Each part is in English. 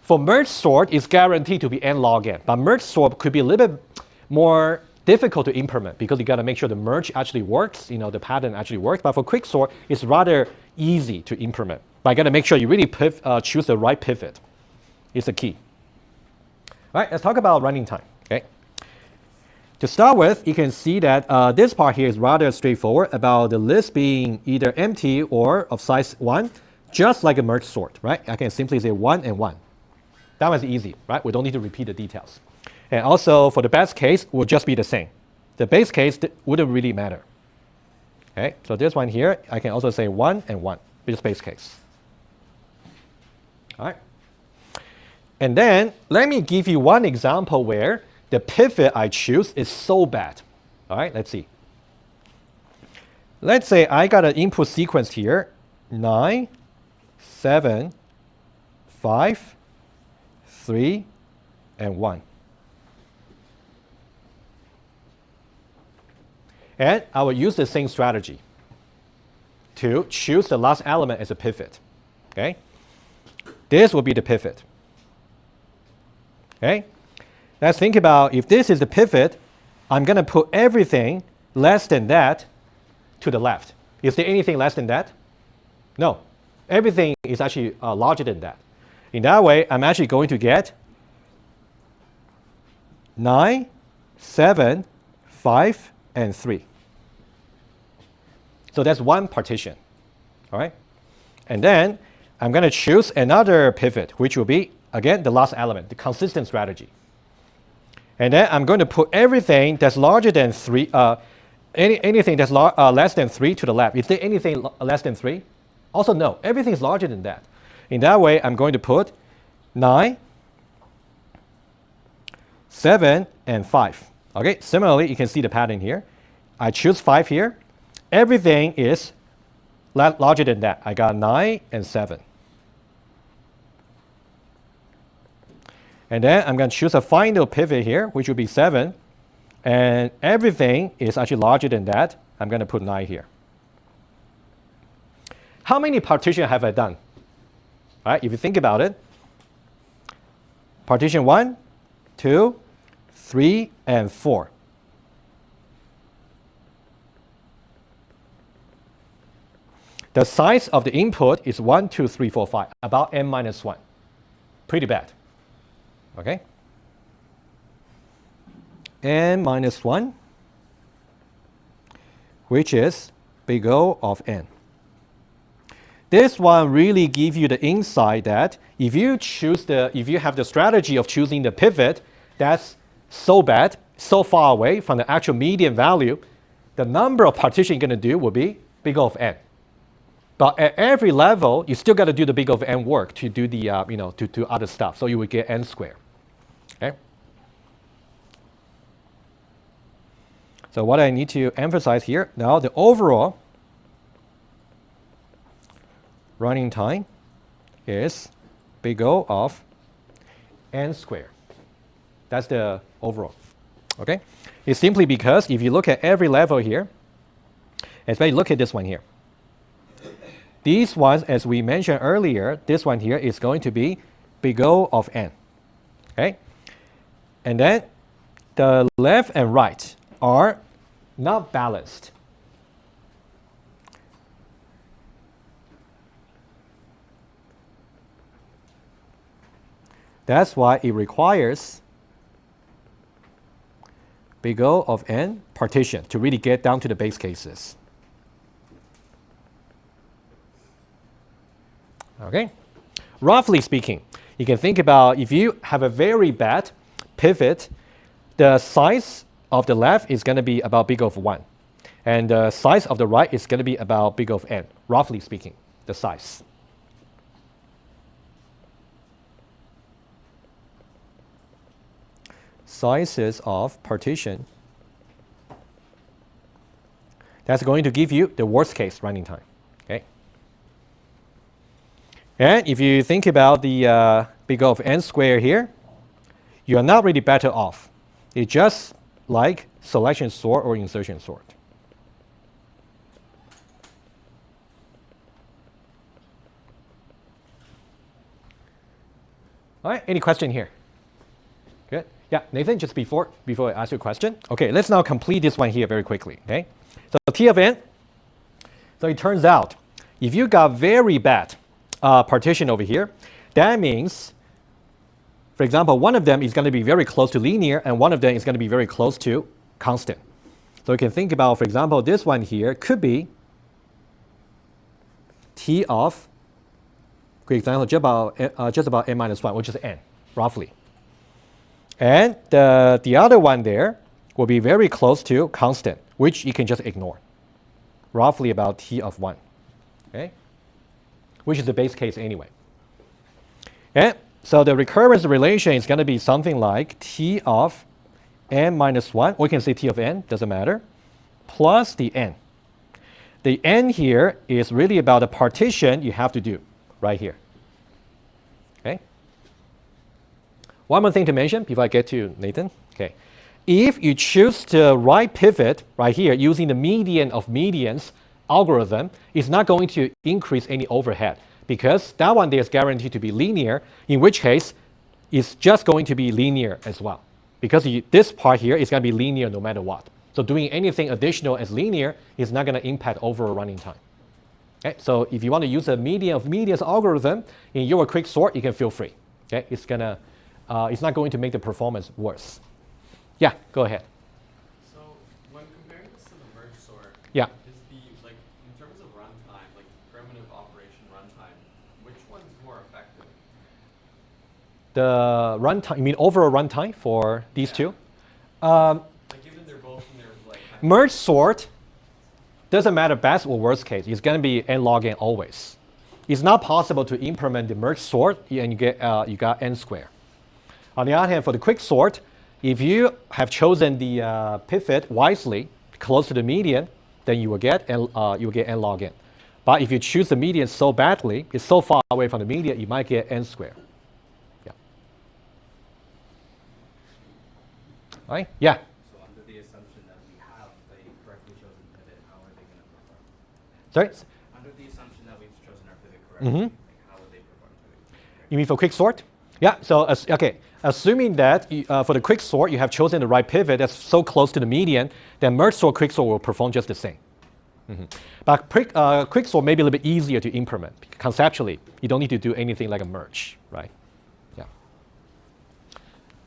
For merge sort, it's guaranteed to be n log n, but merge sort could be a little bit more difficult to implement because you got to make sure the merge actually works, the pattern actually works. But for QuickSort, it's rather easy to implement. But you got to make sure you really choose the right pivot. It's the key. All right, let's talk about running time. Okay. To start with, you can see that this part here is rather straightforward about the list being either empty or of size 1, just like a merge sort, right? I can simply say 1 and 1. That was easy, right? We don't need to repeat the details. And also, for the best case, will just be the same. The base case wouldn't really matter. Okay, so this one here, I can also say 1 and 1, which is base case. All right. And then, let me give you one example where the pivot I choose is so bad. All right, let's see. Let's say I got an input sequence here, 9, 7, 5, 3, and 1. And I will use the same strategy to choose the last element as a pivot. Okay? This will be the pivot. Okay? Let's think about if this is the pivot, I'm going to put everything less than that to the left. Is there anything less than that? No. Everything is actually larger than that. In that way, I'm actually going to get 9, 7, 5, and 3. So that's one partition. All right? And then I'm going to choose another pivot, which will be, again, the last element, the consistent strategy. And then I'm going to put everything that's larger than 3, anything that's less than 3 to the left. Is there anything less than 3? Also, no. Everything is larger than that. In that way, I'm going to put 9, 7, and 5. Okay. Similarly, you can see the pattern here. I choose 5 here. Everything is larger than that. I got 9 and 7. And then I'm going to choose a final pivot here, which will be 7. And everything is actually larger than that. I'm going to put 9 here. How many partitions have I done? All right, if you think about it, partition 1, 2, 3, and 4. The size of the input is 1, 2, 3, 4, 5, about n minus 1. Pretty bad. Okay? N minus 1, which is big O of n. This one really gives you the insight that if you have the strategy of choosing the pivot that's so bad, so far away from the actual median value, the number of partitions you're going to do will be big O of n. But at every level, you still got to do the big O of n work to do the to do other stuff. So you would get n squared. Okay. So what I need to emphasize here now, the overall running time is big O of n squared. That's the overall. Okay. It's simply because if you look at every level here, especially look at this one here. These ones, as we mentioned earlier, this one here is going to be big O of n. Okay? And then the left and right are not balanced. That's why it requires big O of n partition to really get down to the base cases. Okay? Roughly speaking, you can think about if you have a very bad pivot, the size of the left is going to be about big O of 1. And the size of the right is going to be about big O of n, roughly speaking, the size. Sizes of partition. That's going to give you the worst case running time. Okay? And if you think about the big O of n squared here, you are not really better off. It's just like selection sort or insertion sort. All right, any question here? Good. Yeah, Nathan, just before I ask you a question. Okay, let's now complete this one here very quickly. Okay, so T of n. So it turns out if you got very bad partition over here, that means, for example, one of them is going to be very close to linear, and one of them is going to be very close to constant. So you can think about, for example, this one here could be T of, for example, just about n minus 1, which is n, roughly. And the other one there will be very close to constant, which you can just ignore, roughly about T of 1, okay? Which is the base case anyway. And so the recurrence relation is going to be something like T of n minus 1, or you can say T of n, doesn't matter, plus the n. The n here is really about the partition you have to do right here. Okay? One more thing to mention before I get to Nathan. Okay. If you choose the right pivot right here using the median of medians algorithm, it's not going to increase any overhead because that one there is guaranteed to be linear, in which case it's just going to be linear as well. Because this part here is going to be linear no matter what. So doing anything additional as linear is not going to impact overall running time. Okay, so if you want to use a median of medians algorithm in your QuickSort, you can feel free. Okay, it's not going to make the performance worse. Yeah, go ahead. So when comparing this to the merge sort, yeah, is the in terms of runtime, like primitive operation runtime, which one's more effective? The runtime, you mean overall runtime for these two? Given they're both in their merge sort doesn't matter best or worst case. It's going to be n log n always. It's not possible to implement the merge sort and you got n squared. On the other hand, for the QuickSort, if you have chosen the pivot wisely, close to the median, then you will get n log n. But if you choose the median so badly, it's so far away from the median, you might get n squared. Yeah. All right? Yeah. So under the assumption that we have a correctly chosen pivot, how are they going to perform? Sorry? Under the assumption that we've chosen our pivot correctly, how would they perform? You mean for QuickSort? Yeah. So okay. Assuming that for the QuickSort you have chosen the right pivot that's so close to the median, then merge sort QuickSort will perform just the same. But QuickSort may be a little bit easier to implement. Conceptually, you don't need to do anything like a merge, right? Yeah.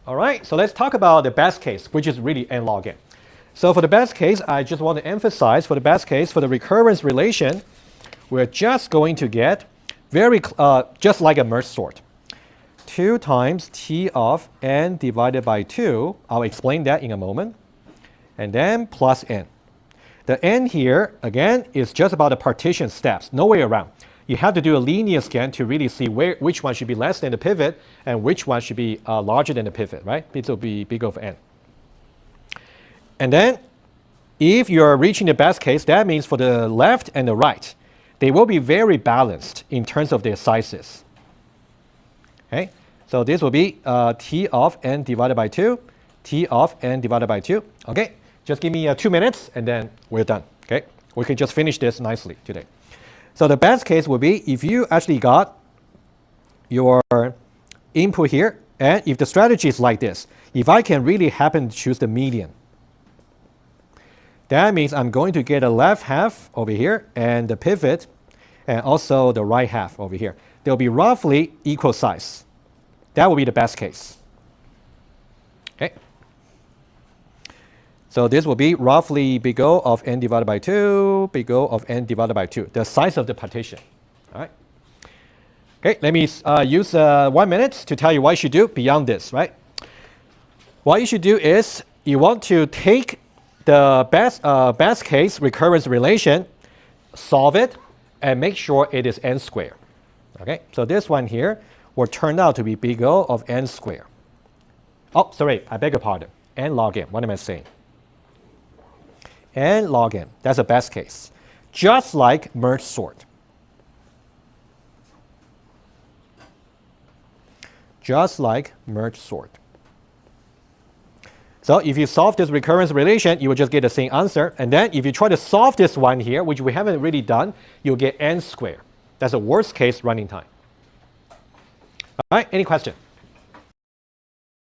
All right, so let's talk about the best case, which is really n log n. So for the best case, I just want to emphasize for the best case, for the recurrence relation, we're just going to get just like a merge sort. 2 times T of n divided by 2, I'll explain that in a moment, and then plus n. The n here, again, is just about the partition steps, no way around. You have to do a linear scan to really see which one should be less than the pivot and which one should be larger than the pivot, right? It will be big of n. And then, if you're reaching the best case, that means for the left and the right, they will be very balanced in terms of their sizes. Okay? So this will be T of n divided by 2, T of n divided by 2. Okay, just give me 2 minutes and then we're done. Okay, we can just finish this nicely today. So the best case would be if you actually got your input here, and if the strategy is like this, if I can really happen to choose the median, that means I'm going to get a left half over here and the pivot and also the right half over here. They'll be roughly equal size. That will be the best case. Okay. So this will be roughly big O of n divided by 2, big O of n divided by 2, the size of the partition. All right. Okay, let me use 1 minute to tell you what you should do beyond this, right? What you should do is you want to take the best case recurrence relation, solve it, and make sure it is n squared. Okay, so this one here will turn out to be big O of n squared. Oh, sorry, I beg your pardon. N log n, what am I saying? N log n, that's the best case. Just like merge sort. Just like merge sort. So if you solve this recurrence relation, you will just get the same answer. And then if you try to solve this one here, which we haven't really done, you'll get n squared. That's the worst case running time. All right, any question?